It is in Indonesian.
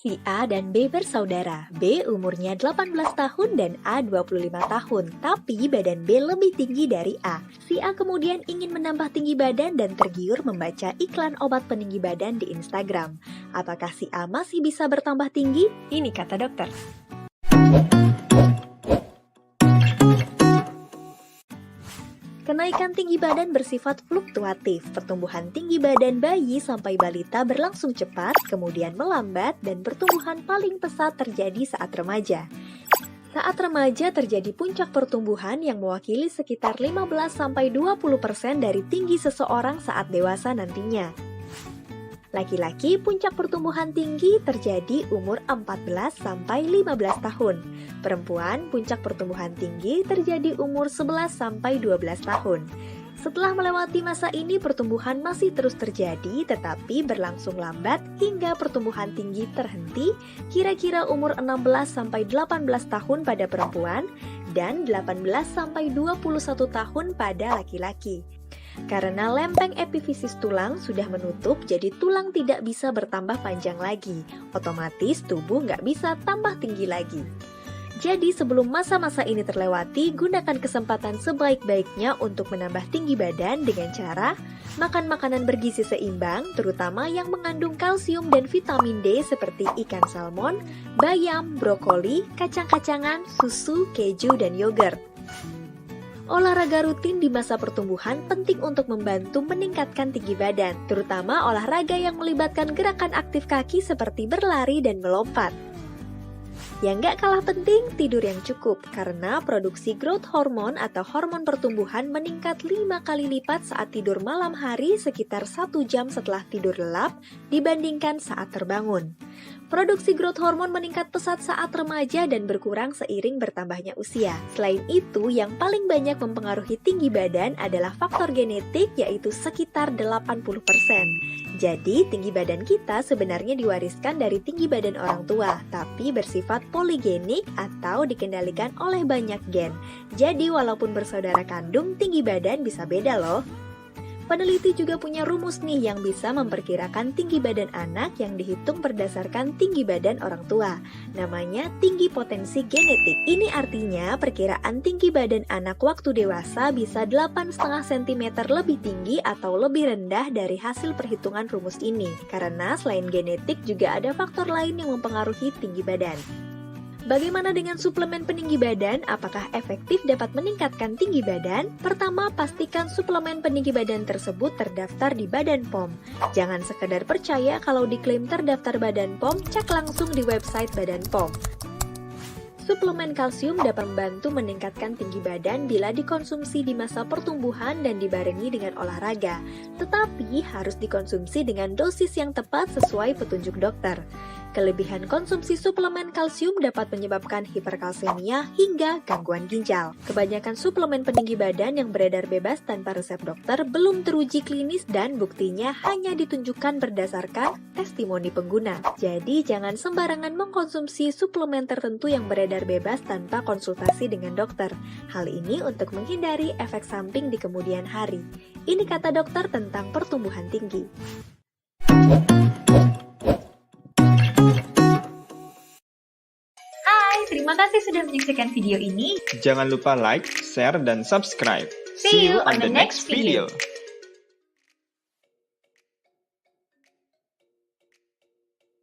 Si A dan B bersaudara. B umurnya 18 tahun dan A 25 tahun, tapi badan B lebih tinggi dari A. Si A kemudian ingin menambah tinggi badan dan tergiur membaca iklan obat peninggi badan di Instagram. Apakah si A masih bisa bertambah tinggi? Ini kata dokter. Kenaikan tinggi badan bersifat fluktuatif. Pertumbuhan tinggi badan bayi sampai balita berlangsung cepat, kemudian melambat, dan pertumbuhan paling pesat terjadi saat remaja. Saat remaja terjadi puncak pertumbuhan yang mewakili sekitar 15-20% dari tinggi seseorang saat dewasa nantinya. Laki-laki puncak pertumbuhan tinggi terjadi umur 14-15 tahun. Perempuan puncak pertumbuhan tinggi terjadi umur 11-12 tahun. Setelah melewati masa ini pertumbuhan masih terus terjadi tetapi berlangsung lambat hingga pertumbuhan tinggi terhenti kira-kira umur 16-18 tahun pada perempuan dan 18-21 tahun pada laki-laki. Karena lempeng epifisis tulang sudah menutup, jadi tulang tidak bisa bertambah panjang lagi. Otomatis tubuh nggak bisa tambah tinggi lagi. Jadi sebelum masa-masa ini terlewati, gunakan kesempatan sebaik-baiknya untuk menambah tinggi badan dengan cara makan makanan bergizi seimbang, terutama yang mengandung kalsium dan vitamin D seperti ikan salmon, bayam, brokoli, kacang-kacangan, susu, keju, dan yogurt. Olahraga rutin di masa pertumbuhan penting untuk membantu meningkatkan tinggi badan, terutama olahraga yang melibatkan gerakan aktif kaki seperti berlari dan melompat. Yang nggak kalah penting, tidur yang cukup, karena produksi growth hormone atau hormon pertumbuhan meningkat 5 kali lipat saat tidur malam hari sekitar 1 jam setelah tidur lelap dibandingkan saat terbangun. Produksi growth hormone meningkat pesat saat remaja dan berkurang seiring bertambahnya usia. Selain itu, yang paling banyak mempengaruhi tinggi badan adalah faktor genetik yaitu sekitar 80%. Jadi, tinggi badan kita sebenarnya diwariskan dari tinggi badan orang tua, tapi bersifat poligenik atau dikendalikan oleh banyak gen. Jadi, walaupun bersaudara kandung, tinggi badan bisa beda loh. Peneliti juga punya rumus nih yang bisa memperkirakan tinggi badan anak yang dihitung berdasarkan tinggi badan orang tua. Namanya tinggi potensi genetik. Ini artinya perkiraan tinggi badan anak waktu dewasa bisa 8,5 cm lebih tinggi atau lebih rendah dari hasil perhitungan rumus ini. Karena selain genetik juga ada faktor lain yang mempengaruhi tinggi badan. Bagaimana dengan suplemen peninggi badan? Apakah efektif dapat meningkatkan tinggi badan? Pertama, pastikan suplemen peninggi badan tersebut terdaftar di Badan POM. Jangan sekedar percaya kalau diklaim terdaftar Badan POM, cek langsung di website Badan POM. Suplemen kalsium dapat membantu meningkatkan tinggi badan bila dikonsumsi di masa pertumbuhan dan dibarengi dengan olahraga. Tetapi harus dikonsumsi dengan dosis yang tepat sesuai petunjuk dokter. Kelebihan konsumsi suplemen kalsium dapat menyebabkan hiperkalsemia hingga gangguan ginjal. Kebanyakan suplemen peninggi badan yang beredar bebas tanpa resep dokter belum teruji klinis dan buktinya hanya ditunjukkan berdasarkan testimoni pengguna. Jadi jangan sembarangan mengkonsumsi suplemen tertentu yang beredar bebas tanpa konsultasi dengan dokter. Hal ini untuk menghindari efek samping di kemudian hari. Ini kata dokter tentang pertumbuhan tinggi. Terima kasih sudah menyaksikan video ini. Jangan lupa like, share, dan subscribe. See you on the next video.